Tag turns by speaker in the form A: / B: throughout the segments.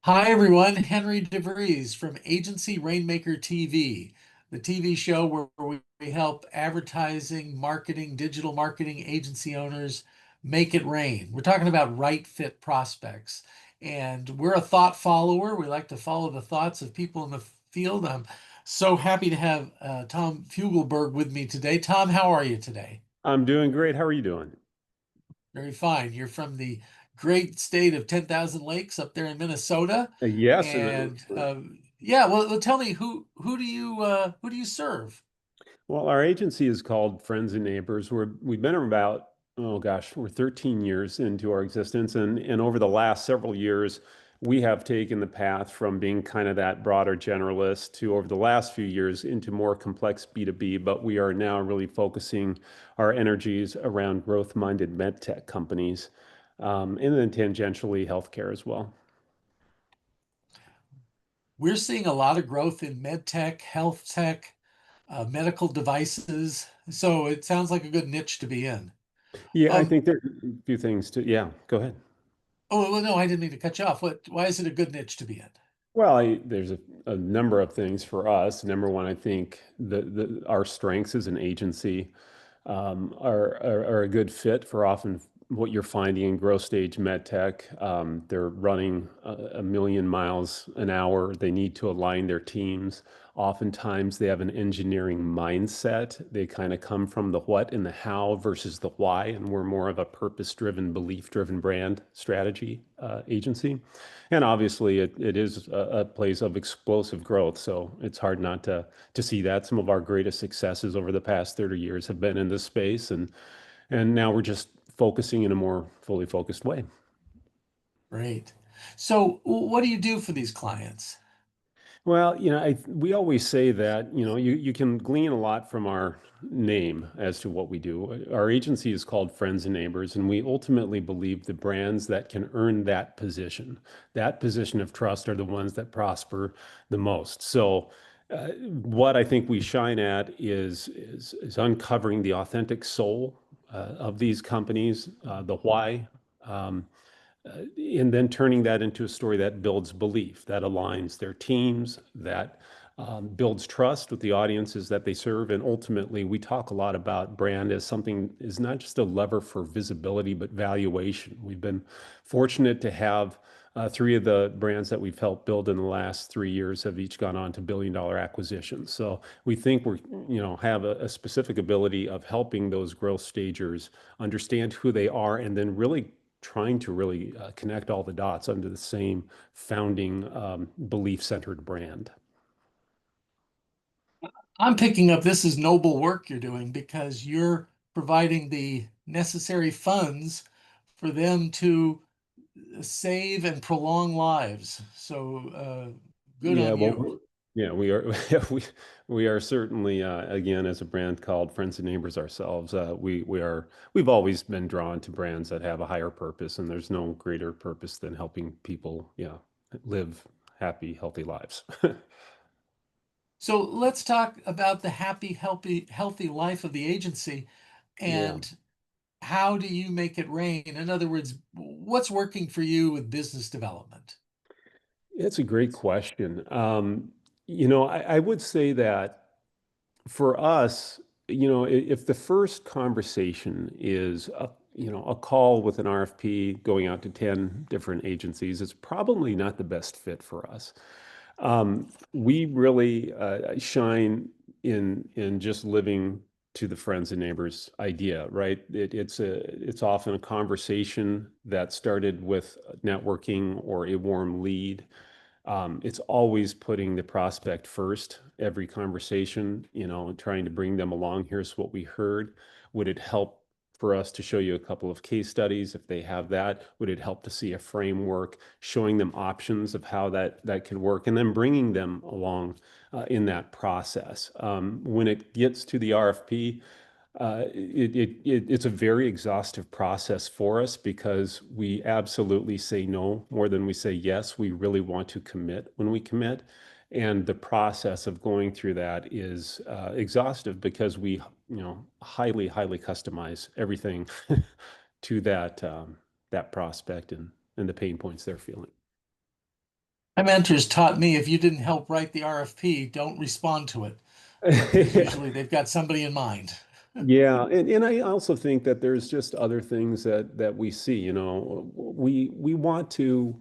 A: Hi, everyone. Henry DeVries from Agency Rainmaker TV, the TV show where we help advertising, marketing, digital marketing agency owners make it rain. We're talking about right fit prospects. And we're a thought follower. We like to follow the thoughts of people in the field. I'm so happy to have Tom Fugleberg with me today. Tom, how are you today?
B: I'm doing great. How are you doing?
A: Very fine. You're from the great state of 10,000 lakes up there in Minnesota.
B: Yes,
A: And yeah, well, tell me who do you serve?
B: well, our agency is called Friends and Neighbors. We've been about, oh gosh, we're 13 years into our existence, and over the last several years, we have taken the path from being kind of that broader generalist to over the last few years into more complex B2B, but we are now really focusing our energies around growth-minded med tech companies, and then tangentially healthcare as well.
A: We're seeing a lot of growth in med tech, health tech, medical devices. So it sounds like a good niche to be in.
B: Yeah, I
A: Um,
B: think there are a few things to, yeah, go ahead.
A: oh, well, no, I didn't mean to cut you off. Why is it a good niche to be in?
B: Well, there's a number of things for us. Number one, I think our strengths as an agency are a good fit for often what you're finding in growth stage med tech. They're running a million miles an hour. They need to align their teams. Oftentimes, they have an engineering mindset. They kind of come from the what and the how versus the why, and we're more of a purpose-driven, belief-driven brand strategy agency. And obviously, it is a place of explosive growth. So it's hard not to see that. Some of our greatest successes over the past 30 years have been in this space, and now we're just focusing in a more fully focused way.
A: Great. So what do you do for these clients?
B: Well, we always say that, you can glean a lot from our name as to what we do. Our agency is called Friends and Neighbors, and we ultimately believe the brands that can earn that position of trust are the ones that prosper the most. So, what I think we shine at is uncovering the authentic soul of these companies, the why. Um, and then turning that into a story that builds belief, that aligns their teams, that builds trust with the audiences that they serve. And ultimately, we talk a lot about brand as something is not just a lever for visibility, but valuation. We've been fortunate to have three of the brands that we've helped build in the last 3 years have each gone on to billion-dollar acquisitions. So we think have a specific ability of helping those growth stagers understand who they are and then really trying to really connect all the dots under the same founding belief-centered brand.
A: I'm picking up this is noble work you're doing because you're providing the necessary funds for them to save and prolong lives. So good
B: Yeah,
A: on
B: well,
A: you.
B: yeah, we are we are certainly again as a brand called Friends and Neighbors ourselves. We've always been drawn to brands that have a higher purpose, and there's no greater purpose than helping people, live happy, healthy lives.
A: So let's talk about the happy, healthy life of the agency
B: Yeah.
A: and how do you make it rain? In other words, what's working for you with business development?
B: It's a great question. I would say that for us, if the first conversation is a call with an RFP going out to 10 different agencies, it's probably not the best fit for us. We really shine in just living to the friends and neighbors idea, right? It's often a conversation that started with networking or a warm lead. It's always putting the prospect first, every conversation, trying to bring them along. Here's what we heard. Would it help for us to show you a couple of case studies if they have that? Would it help to see a framework, showing them options of how that can work, and then bringing them along in that process? When it gets to the RFP, it's a very exhaustive process for us because we absolutely say no more than we say yes. We really want to commit when we commit. And the process of going through that is exhaustive because we, highly, highly customize everything to that prospect and the pain points they're feeling.
A: My mentors taught me if you didn't help write the RFP, don't respond to it because usually they've got somebody in mind.
B: Yeah, and I also think that there's just other things that we see. We want to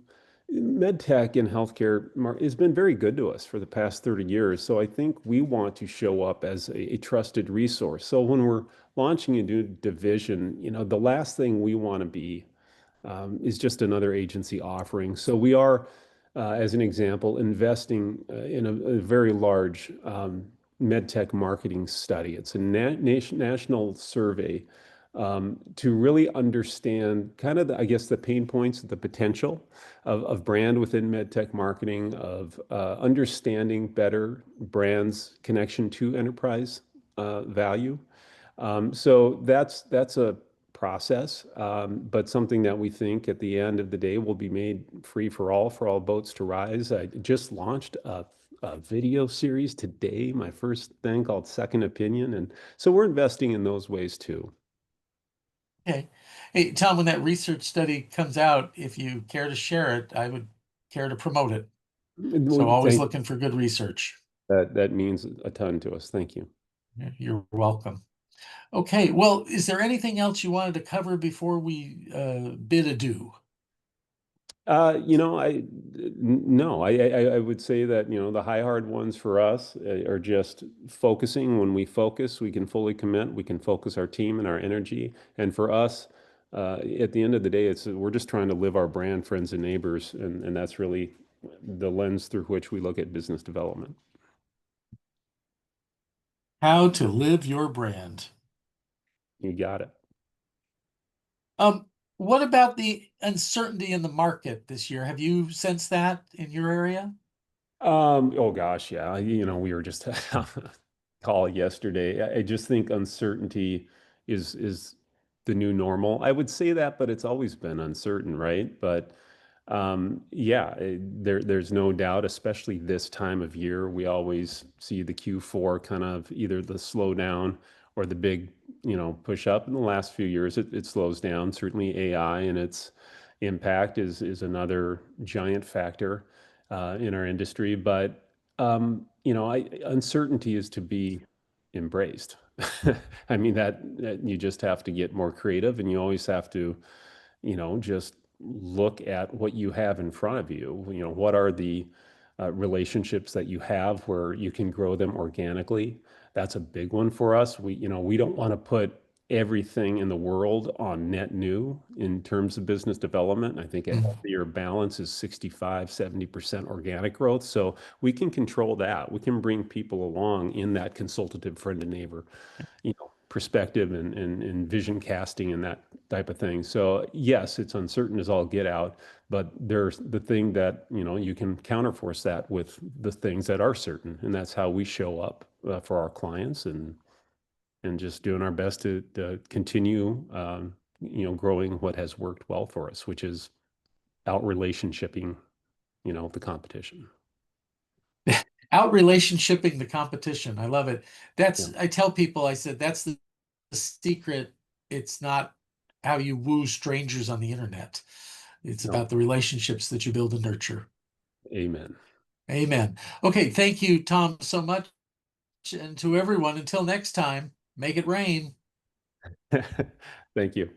B: med tech and healthcare has been very good to us for the past 30 years. So I think we want to show up as a trusted resource. So when we're launching a new division, the last thing we want to be is just another agency offering. So we are, as an example, investing in a very large med tech marketing study. It's a national survey to really understand kind of, I guess, the pain points, the potential of brand within med tech marketing, of understanding better brands' connection to enterprise value. So that's a process, but something that we think at the end of the day will be made free for all boats to rise. I just launched a video series today, my first thing called Second Opinion. And so we're investing in those ways too.
A: Okay. Hey, Tom, when that research study comes out, if you care to share it, I would care to promote it. So
B: Well,
A: always
B: thank
A: looking for good research.
B: that means a ton to us. Thank you.
A: You're welcome. Okay. Well, is there anything else you wanted to cover before we bid adieu?
B: No, I would say that, the high hard ones for us are just focusing. When we focus, we can fully commit. We can focus our team and our energy. And for us, at the end of the day, we're just trying to live our brand, friends and neighbors, and that's really the lens through which we look at business development.
A: How to live your brand.
B: You got it.
A: Um, what about the uncertainty in the market this year? Have you sensed that in your area?
B: Oh gosh, yeah. We were just on a call yesterday. I just think uncertainty is the new normal. I would say that, but it's always been uncertain, right? But yeah, there's no doubt, especially this time of year, we always see the Q4 kind of either the slowdown or the big, push up. In the last few years, it slows down. Certainly AI and its impact is another giant factor in our industry. But uncertainty is to be embraced. I mean that you just have to get more creative, and you always have to, just look at what you have in front of you. What are the relationships that you have where you can grow them organically? That's a big one for us. We don't want to put everything in the world on net new in terms of business development. I think a
A: Mm.
B: healthier balance is 65, 70% organic growth. So we can control that. We can bring people along in that consultative friend and neighbor, perspective and vision casting and that type of thing. So yes, it's uncertain as all get out, but there's the thing that, you can counterforce that with the things that are certain. And that's how we show up for our clients and just doing our best to continue, growing what has worked well for us, which is out relationshiping, the competition.
A: Out relationshipping the competition. I love it.
B: Yeah.
A: I tell people, I said, that's the secret. It's not how you woo strangers on the internet. It's
B: No.
A: about the relationships that you build and nurture.
B: Amen.
A: Amen. Okay. Thank you, Tom, so much. And to everyone, until next time, make it rain.
B: Thank you.